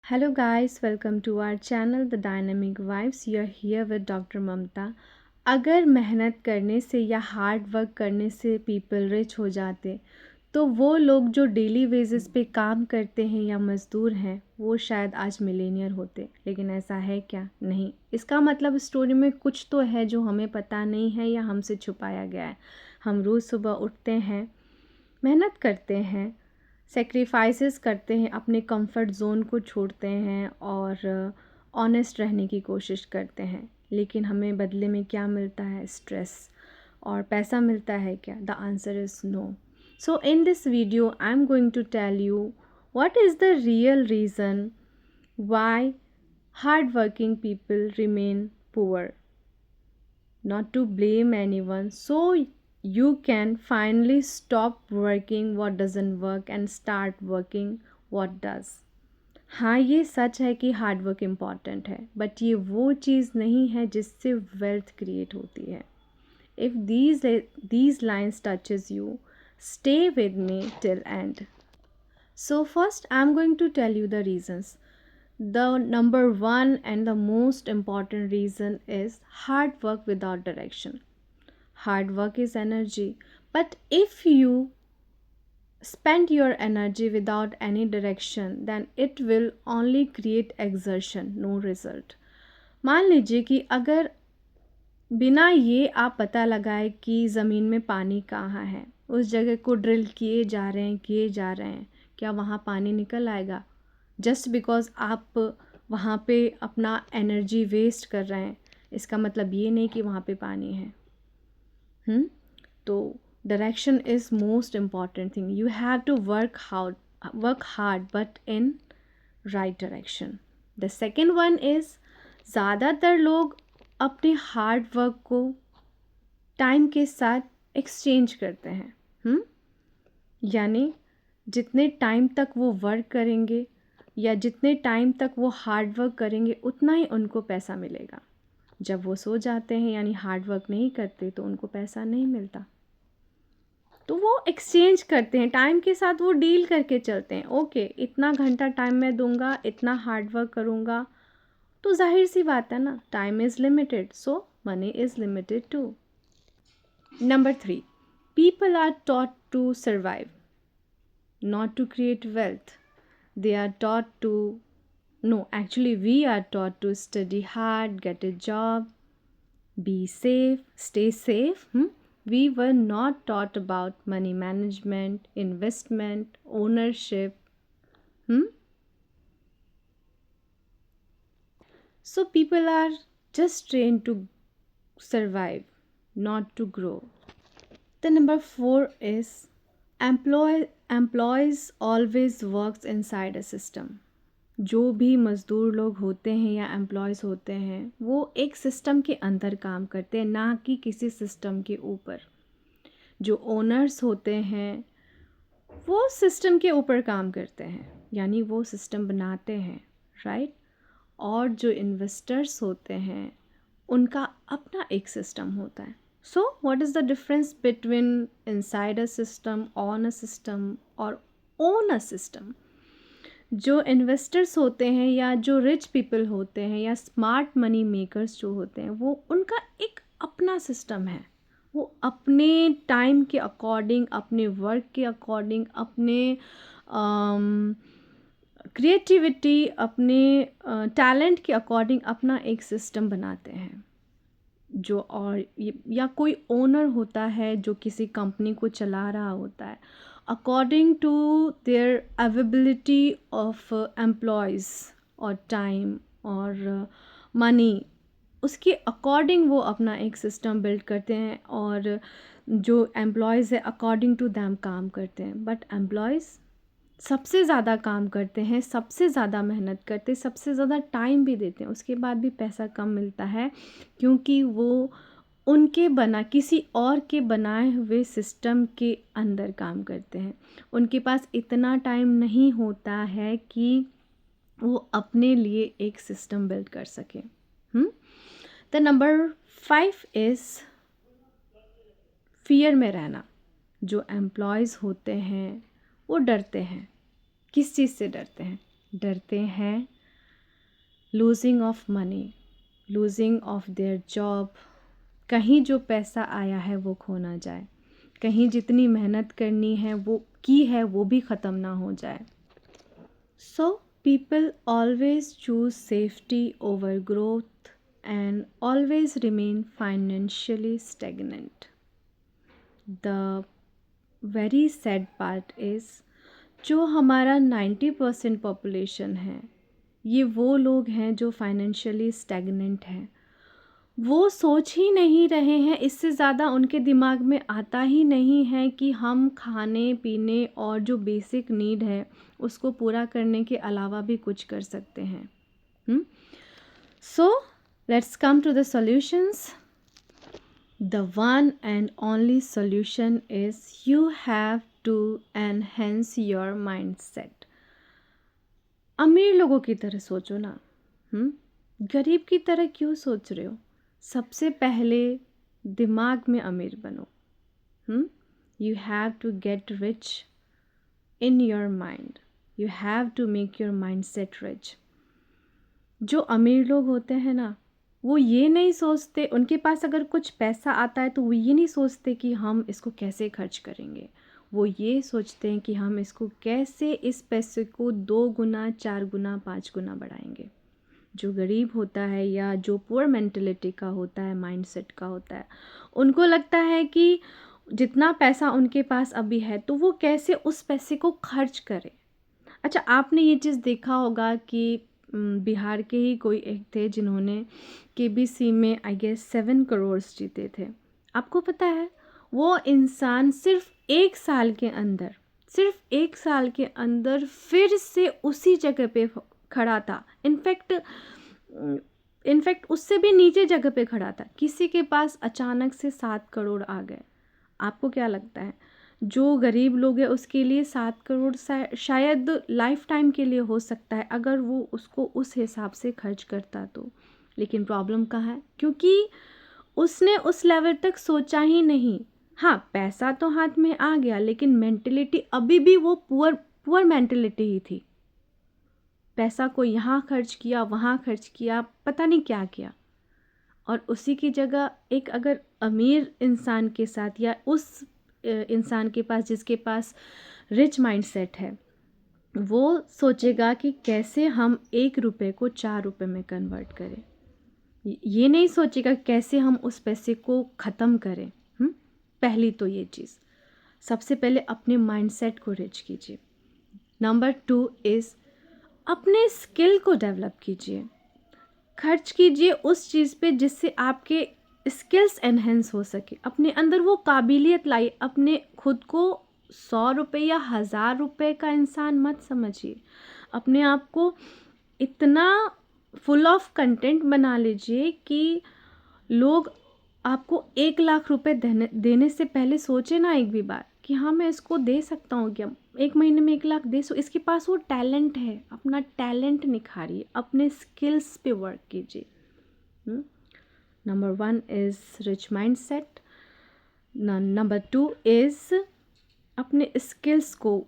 Hello guys, welcome to our channel The Dynamic Vibes. You are here with Dr. Mamta. अगर मेहनत करने से या हार्ड वर्क करने से पीपल रिच हो जाते तो वो लोग जो डेली बेसिस पे काम करते हैं या मज़दूर हैं वो शायद आज मिलेनियर होते, लेकिन ऐसा है क्या? नहीं। इसका मतलब स्टोरी में कुछ तो है जो हमें पता नहीं है या हमसे छुपाया गया है। हम रोज़ सुबह उठते हैं, मेहनत करते हैं, सेक्रीफाइसेस करते हैं, अपने कंफर्ट ज़ोन को छोड़ते हैं और ऑनेस्ट रहने की कोशिश करते हैं, लेकिन हमें बदले में क्या मिलता है? स्ट्रेस। और पैसा मिलता है क्या? The answer is no. So in this video I am going to tell you what is the real reason why hardworking people remain poor. Not to blame anyone, so you can finally stop working what doesn't work and start working what does. हाँ, ये सच है कि hard work important है, but ये वो चीज़ नहीं है जिससे वेल्थ क्रिएट होती है. If these lines touches you, stay with me till end. So first I'm going to tell you the reasons. The number one and the most important reason is hard work without direction. Hard work is energy, but if you spend your energy without any direction, then it will only create exertion, no result. मान लीजिए कि अगर बिना ये आप पता लगाए कि ज़मीन में पानी कहाँ है, उस जगह को ड्रिल किए जा रहे हैं, क्या वहाँ पानी निकल आएगा? जस्ट बिकॉज़ आप वहाँ पे अपना एनर्जी वेस्ट कर रहे हैं, इसका मतलब ये नहीं कि वहाँ पे पानी है. तो direction is most important thing. You have to work hard but in right direction. The second one is ज़्यादातर लोग अपने हार्ड वर्क को टाइम के साथ एक्सचेंज करते हैं. यानी जितने टाइम तक वो वर्क करेंगे या जितने टाइम तक वो हार्ड वर्क करेंगे उतना ही उनको पैसा मिलेगा. जब वो सो जाते हैं यानी हार्ड वर्क नहीं करते तो उनको पैसा नहीं मिलता. तो वो एक्सचेंज करते हैं, टाइम के साथ वो डील करके चलते हैं. ओके, इतना घंटा टाइम मैं दूंगा, इतना हार्ड वर्क करूँगा, तो जाहिर सी बात है ना, time is limited, so money is limited too. Number 3, people are taught to survive, not to create wealth. They are taught to, no, actually, we are taught to study hard, get a job, be safe, stay safe. We were not taught about money management, investment, ownership. So people are just trained to survive, not to grow. The number 4 is employees always works inside a system. जो भी मज़दूर लोग होते हैं या employees होते हैं वो एक सिस्टम के अंदर काम करते हैं, ना कि किसी सिस्टम के ऊपर. जो ओनर्स होते हैं वो सिस्टम के ऊपर काम करते हैं, यानी वो सिस्टम बनाते हैं, राइट. और जो इन्वेस्टर्स होते हैं उनका अपना एक सिस्टम होता है. So what is the difference between inside a system, on a system और ओन अ सिस्टम? जो इन्वेस्टर्स होते हैं या जो रिच पीपल होते हैं या स्मार्ट मनी मेकर्स जो होते हैं वो उनका एक अपना सिस्टम है. वो अपने टाइम के अकॉर्डिंग, अपने वर्क के अकॉर्डिंग, अपने क्रिएटिविटी, अपने टैलेंट के अकॉर्डिंग अपना एक सिस्टम बनाते हैं. जो और या कोई ओनर होता है जो किसी कंपनी को चला रहा होता है, according to their availability of employees और टाइम और मनी, उसके अकॉर्डिंग वो अपना एक सिस्टम बिल्ड करते हैं. और जो एम्प्लॉयज़ है अकॉर्डिंग टू दैम काम करते हैं. बट एम्प्लॉयज़ सबसे ज़्यादा काम करते हैं, सबसे ज़्यादा मेहनत करते हैं, सबसे ज़्यादा टाइम भी देते हैं, उसके बाद भी पैसा कम मिलता है क्योंकि वो उनके किसी और के बनाए हुए सिस्टम के अंदर काम करते हैं. उनके पास इतना टाइम नहीं होता है कि वो अपने लिए एक सिस्टम बिल्ड कर सकें. द नंबर 5 इज़ फियर में रहना. जो एम्प्लॉयज़ होते हैं वो डरते हैं. किस चीज़ से डरते हैं? डरते हैं losing of money, losing of their job, कहीं जो पैसा आया है वो खो ना जाए, कहीं जितनी मेहनत करनी है वो भी ख़त्म ना हो जाए. So people always choose safety over growth and always remain financially stagnant. The very sad part is जो हमारा 90% पॉपुलेशन है, ये वो लोग हैं जो फाइनेंशियली स्टैग्नेंट हैं. वो सोच ही नहीं रहे हैं, इससे ज़्यादा उनके दिमाग में आता ही नहीं है कि हम खाने पीने और जो बेसिक नीड है उसको पूरा करने के अलावा भी कुछ कर सकते हैं. So let's come to the solutions. The one and only solution is you have to enhance your mindset. अमीर लोगों की तरह सोचो ना. गरीब की तरह क्यों सोच रहे हो? सबसे पहले दिमाग में अमीर बनो. You have to get rich in your mind. You have to make your mindset rich. जो अमीर लोग होते हैं ना, वो ये नहीं सोचते, उनके पास अगर कुछ पैसा आता है तो वो ये नहीं सोचते कि हम इसको कैसे खर्च करेंगे. वो ये सोचते हैं कि हम इसको कैसे इस पैसे को 2 गुना 4 गुना 5 गुना बढ़ाएंगे. जो गरीब होता है या जो पुअर मेंटलिटी का होता है, माइंडसेट का होता है, उनको लगता है कि जितना पैसा उनके पास अभी है तो वो कैसे उस पैसे को खर्च करें. अच्छा, आपने ये चीज़ देखा होगा कि बिहार के ही कोई एक थे जिन्होंने केबीसी में आई गेस 7 करोड़ जीते थे. आपको पता है वो इंसान सिर्फ 1 साल के अंदर फिर से उसी जगह पे खड़ा था. इनफैक्ट उससे भी नीचे जगह पे खड़ा था. किसी के पास अचानक से 7 करोड़ आ गए. आपको क्या लगता है जो गरीब लोग हैं उसके लिए 7 करोड़ शायद लाइफ टाइम के लिए हो सकता है अगर वो उसको उस हिसाब से खर्च करता तो. लेकिन प्रॉब्लम कहाँ है? क्योंकि उसने उस लेवल तक सोचा ही नहीं. हाँ, पैसा तो हाथ में आ गया लेकिन मेंटलिटी अभी भी वो पुअर मेंटलिटी ही थी. पैसा को यहाँ खर्च किया, वहाँ खर्च किया, पता नहीं क्या किया. और उसी की जगह एक अगर अमीर इंसान के साथ या उस इंसान के पास जिसके पास रिच माइंडसेट है, वो सोचेगा कि कैसे हम 1 रुपये को 4 रुपये में कन्वर्ट करें. ये नहीं सोचेगा कैसे हम उस पैसे को ख़त्म करें. पहली तो ये चीज़, सबसे पहले अपने माइंडसेट को रिच कीजिए. नंबर 2 इज़ अपने स्किल को डेवलप कीजिए. खर्च कीजिए उस चीज़ पे जिससे आपके स्किल्स एनहेंस हो सके. अपने अंदर वो काबिलियत लाइए. अपने खुद को 100 रुपये या 1000 रुपये का इंसान मत समझिए. अपने आप को इतना फुल ऑफ कंटेंट बना लीजिए कि लोग आपको 1 लाख रुपए देने से पहले सोचे ना एक भी बार कि हाँ मैं इसको दे सकता हूँ क्या. 1 महीने में 1 लाख दे इसके पास वो टैलेंट है. अपना टैलेंट निखारिए, अपने स्किल्स पे वर्क कीजिए. Number 1 is rich mindset. Number 2 is अपने स्किल्स को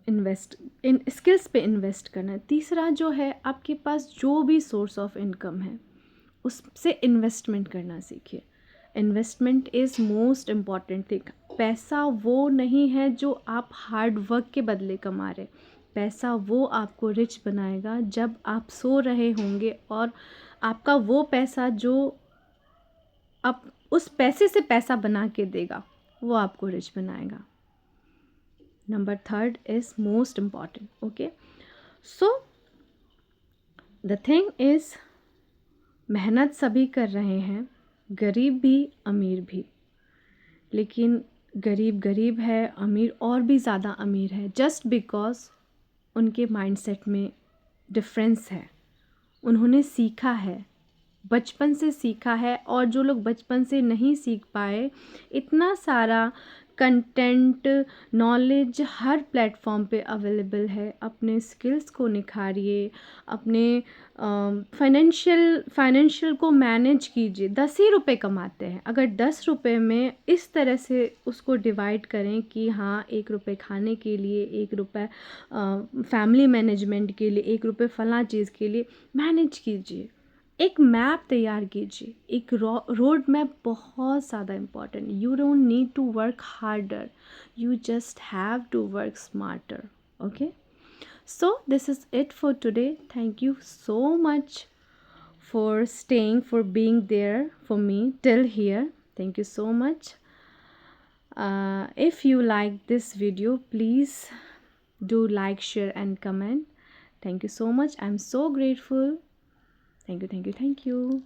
स्किल्स पे इन्वेस्ट करना. तीसरा जो है, आपके पास जो भी सोर्स ऑफ इनकम है उससे इन्वेस्टमेंट करना सीखिए. Investment is most important thing. पैसा वो नहीं है जो आप हार्ड वर्क के बदले कमा रहे. पैसा वो आपको रिच बनाएगा जब आप सो रहे होंगे और आपका वो पैसा जो आप उस पैसे से पैसा बना के देगा वो आपको रिच बनाएगा. Number 3 is most important. Okay, so the thing is मेहनत सभी कर रहे हैं, गरीब भी अमीर भी. लेकिन गरीब गरीब है, अमीर और भी ज़्यादा अमीर है जस्ट बिकॉज उनके माइंडसेट में डिफरेंस है. उन्होंने सीखा है, बचपन से सीखा है. और जो लोग बचपन से नहीं सीख पाए, इतना सारा कंटेंट, नॉलेज हर प्लेटफॉर्म पे अवेलेबल है। अपने स्किल्स को निखारिए, अपने फाइनेंशियल को मैनेज कीजिए। 10 ही रुपए कमाते हैं, अगर 10 रुपए में इस तरह से उसको डिवाइड करें कि हाँ 1 रुपए खाने के लिए, 1 रुपए फैमिली मैनेजमेंट के लिए, 1 रुपए फलां चीज़ के लिए मैनेज कीजिए। एक मैप तैयार कीजिए। एक रोड मैप बहुत ज़्यादा important. You don't need to work harder, you just have to work smarter. Okay, so this is it for today. Thank you so much for staying, for being there for me till here. Thank you so much. If you like this video, please do like, share and comment. Thank you so much. I'm so grateful. Thank you, thank you, thank you.